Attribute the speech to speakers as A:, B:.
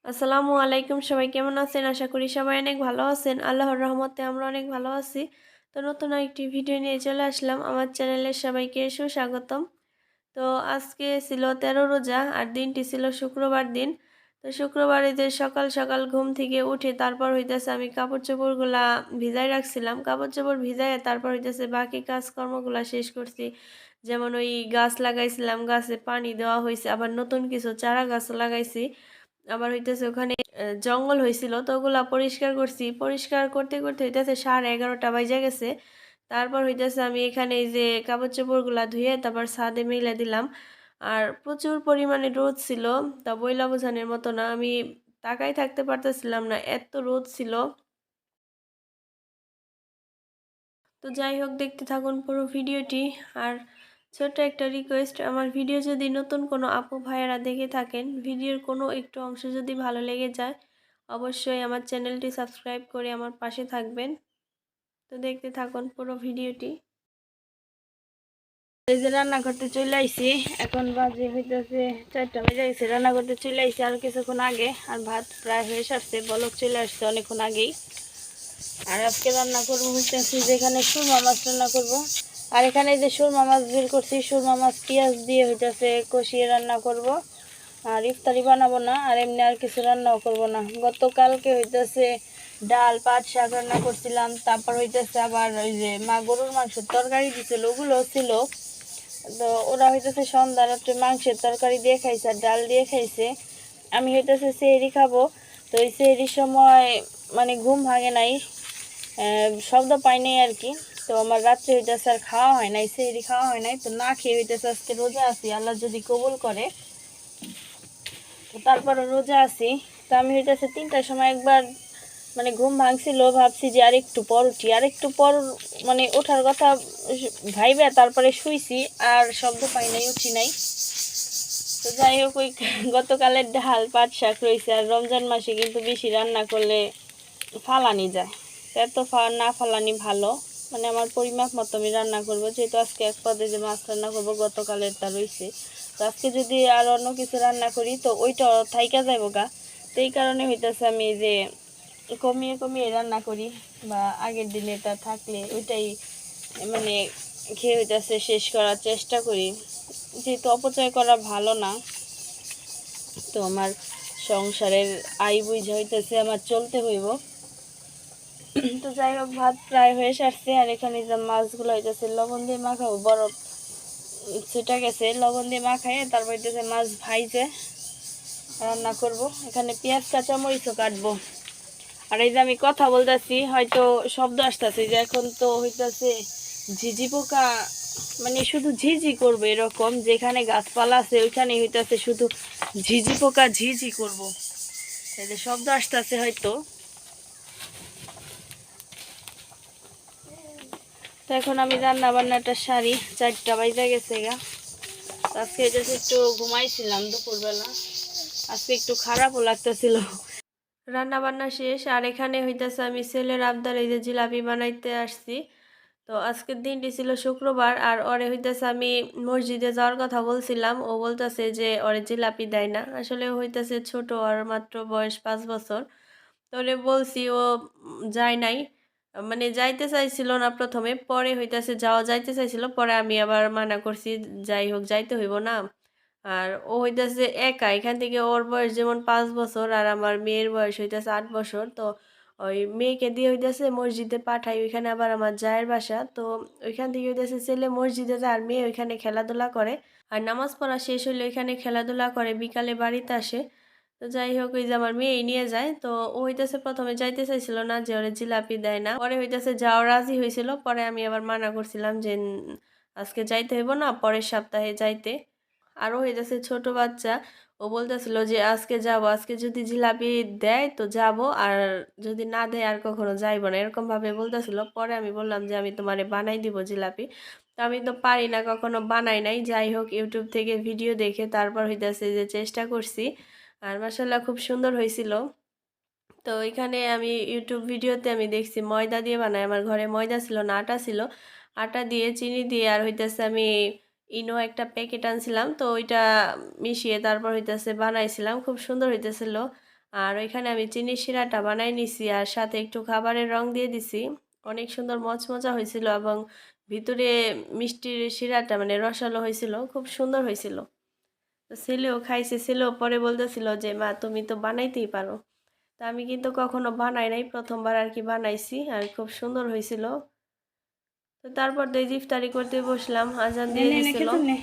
A: আসসালামু আলাইকুম, সবাই কেমন আছেন? আশা করি সবাই অনেক ভালো আছেন। আল্লাহর রহমতে আমরা অনেক ভালো আছি। তো নতুন একটি ভিডিও নিয়ে চলে আসলাম আমার চ্যানেলের সবাইকে সুস্বাগতম। তো আজকে ছিল 13 রোজা আর দিনটি ছিল শুক্রবার দিন। তো শুক্রবারে যে সকাল সকাল ঘুম থেকে উঠে তারপর হইতেছে আমি কাপড় চোপড়গুলা ভিজাই রাখছিলাম। কাপড় চোপড় ভিজাইয়া তারপর হইতেছে বাকি কাজকর্মগুলা শেষ করছি। যেমন ওই গাছ লাগাইছিলাম, গাছে পানি দেওয়া হয়েছে, আবার নতুন কিছু চারা গাছ লাগাইছি। আবার হইতেছে ওখানে জঙ্গল হয়েছিল, তো ওগুলা পরিষ্কার করছি। পরিষ্কার করতে করতে হইতেছে 11:30 বাজে গেছে। তারপর হইতেছে আমি এখানে এই যে কাপড় চোপড়গুলা ধুয়ে তারপর ছাদে মেলে দিলাম। আর প্রচুর পরিমাণে রোদ ছিল, তা বইলা বোঝানোর মতো না। আমি তাকাই থাকতে পারতেছিলাম না, এত রোদ ছিল। তো যাই হোক, দেখতে থাকুন পুরো ভিডিওটি। আর ছোট্ট একটা রিকোয়েস্ট, আমার ভিডিও যদি নতুন কোনো আপু ভাইয়েরা দেখে থাকেন, ভিডিওর কোনো একটু অংশ যদি ভালো লেগে যায়, অবশ্যই আমার চ্যানেলটি সাবস্ক্রাইব করে আমার পাশে থাকবেন। তো দেখতে থাকুন পুরো ভিডিওটি। এই যে রান্না করতে চলে আইছি, এখন বাজে হইতেছে 4টা বেজে গেছে। রান্না করতে চলে আইছি আর কিছুক্ষণ আগে, আর ভাত প্রায় হয়ে আসছে, বলক চলে আসছে অনেকক্ষণ আগেই। আর আজকে রান্না করবো হইতেছি যেখানে সুরমা মাছ রান্না করব। আর এখানে যে সুরমা মাছ বের করছি, সুরমা মাছ পেঁয়াজ দিয়ে হইতেছে কষিয়ে রান্না করব। আর ইফতারি বানাবো না, আর এমনি আর কিছু রান্নাও করব না। গতকালকে হইতেছে ডাল পাট শাক রান্না করছিলাম, তারপর হইতেছে আবার ওই যে মা গরুর মাংসের তরকারি দিছিল, ওগুলো ছিল। তো ওরা হইতেছে সন্ধ্যা রাত্রে মাংসের তরকারি দিয়ে খাইছে আর ডাল দিয়ে খাইছে। আমি হইতেছে সেহরি খাবো। তো এই সেহরির সময় মানে ঘুম ভাঙে নাই, শব্দ পাই নাই আর কি। তো আমার রাত্রে হইতেছে আর খাওয়া হয় নাই, সেহরি খাওয়া হয় নাই। তো না খেয়ে হইতেছে আজকে রোজা আছি, আল্লাহ যদি কবুল করে। তো তারপরে রোজা আছি। তো আমি হইতেছে 3টার সময় একবার মানে ঘুম ভাঙছিল, ভাবছি যে আর একটু পর উঠি, আর একটু পর মানে ওঠার কথা ভাইবে তারপরে শুইছি, আর শব্দ পাই নাই, উঠি নাই। তো যাই হোক, ওই গতকালের ডাল পাট শাক রয়েছে। আর রমজান মাসে কিন্তু বেশি রান্না করলে ফালানি যায়, এত না ফালানি ভালো। মানে আমার পরিমাপ মতো আমি রান্না করবো, যেহেতু আজকে এক পদে যে মাছ রান্না করবো গতকালের তা রয়েছে। তো আজকে যদি আর অন্য কিছু রান্না করি তো ওইটা থাইকা যাইব গা। তো এই কারণে হইতেছে আমি যে কমিয়ে কমিয়ে রান্না করি, বা আগের দিনে তা থাকলে ওইটাই মানে খেয়ে হইতেছে শেষ করার চেষ্টা করি, যেহেতু অপচয় করা ভালো না। তো আমার সংসারের আয় বুঝা হইতেছে আমার চলতে হইব। তো যাই হোক, ভাত প্রায় হয়ে সারছে। আর এখানে যে মাছগুলো হইতেছে লবণ দিয়ে মাখাবো, বরফ ছিটা গেছে, লবণ দিয়ে মাখাই তারপর হইতেছে মাছ ভাইজে রান্না করব। এখানে পেঁয়াজ কাঁচা মরিচও কাটবো। আর এই যে আমি কথা বলতেছি হয়তো শব্দ আসতেছে, যে এখন তো হইতেছে ঝিঝি পোকা, মানে শুধু ঝিঝি করবে এরকম। যেখানে গাছপালা আছে ওইখানে হইতেছে শুধু ঝিঝি পোকা ঝিঝি করব। এই যে শব্দ আসতেছে হয়তো। তো এখন আমি রান্না বান্নাটা সারি, 4টা বাজে গেছে গা। আজকে হইতেছে একটু ঘুমাইছিলাম দুপুরবেলা, আজকে একটু খারাপও লাগতেছিল। রান্না বান্না শেষ, আর এখানে হইতেছে আমি ছেলের আবদার এই যে জিলাপি বানাইতে আসছি। তো আজকের দিনটি ছিল শুক্রবার, আর ওরে হইতেছে আমি মসজিদে যাওয়ার কথা বলছিলাম। ও বলতেছে যে ওরে জিলাপি দেয় না, আসলে ও হইতেছে ছোট, আর মাত্র বয়স 5 বছর। তো ওরে বলছি, ও যায় নাই। মানে যাইতে চাইছিল না প্রথমে, পরে হইতেছে যাওয়া যাইতে চাইছিল, পরে আমি আবার মানা করছি। যাই হোক, যাইতে হইব না। আর ও হইতেছে একা, এখান থেকে ওর বয়স যেমন 5 বছর, আর আমার মেয়ের বয়স হইতেছে 8 বছর। তো ওই মেয়েকে দিয়ে হইতেছে মসজিদে পাঠাই, ওইখানে আবার আমার জায়ের বাসা। তো ওইখান থেকে হইতেছে ছেলে মসজিদে যায় আর মেয়ে ওইখানে খেলাধুলা করে। আর নামাজ পড়া শেষ হলে ওইখানে খেলাধুলা করে, বিকালে বাড়িতে আসে। তো যাই হোক, ওই যে আমার মেয়েই নিয়ে যায়। তো ও হইতেছে প্রথমে যাইতে চাইছিল না, যে ওরে জিলাপি দেয় না। পরে হইতেছে যাও রাজি হয়েছিল, পরে আমি আবার মানা করছিলাম যে আজকে যাইতে হইব না, পরের সপ্তাহে যাইতে। আরও হইতেছে ছোট বাচ্চা, ও বলতেছিল যে আজকে যাব, আজকে যদি জিলাপি দেয় তো যাব, আর যদি না দেয় আর কখনো যাইব না, এরকম ভাবে বলতেছিল। পরে আমি বললাম যে আমি তোমারে বানাই দিব জিলাপি। তো আমি তো পারি না, কখনো বানাই নাই। যাই হোক, ইউটিউব থেকে ভিডিও দেখে তারপর হইতেছে যে চেষ্টা করছি, আর মাশাল্লাহ খুব সুন্দর হয়েছিল। তো এখানে আমি ইউটিউব ভিডিওতে আমি দেখছি ময়দা দিয়ে বানায়, আমার ঘরে ময়দা ছিল না, আটা ছিল। আটা দিয়ে চিনি দিয়ে আর হইতেছে আমি ইনো একটা প্যাকেট আনছিলাম, তো ওইটা মিশিয়ে তারপর হইতেছে বানাইছিলাম, খুব সুন্দর হইতেছিল।
B: আর ওইখানে আমি চিনির শিরাটা বানাই নিছি আর সাথে একটু খাবারের রং দিয়ে দিছি। অনেক সুন্দর মচমচা হয়েছিল এবং ভিতরে মিষ্টির শিরাটা মানে রসালো হয়েছিল, খুব সুন্দর হয়েছিল। তো ছেলেও খাইছে, ছেলেও পরে বলতেছিল যে মা তুমি তো বানাইতেই পারো। তা আমি কিন্তু কখনো বানাই নাই, প্রথমবার আর কি বানাইছি আর খুব সুন্দর হয়েছিল। তো তারপর তো এই যে ইফতারি করতে বসলাম, আজান
A: নে
B: দিয়ে
A: নে নে
B: দিছিল।
A: খেতে নে।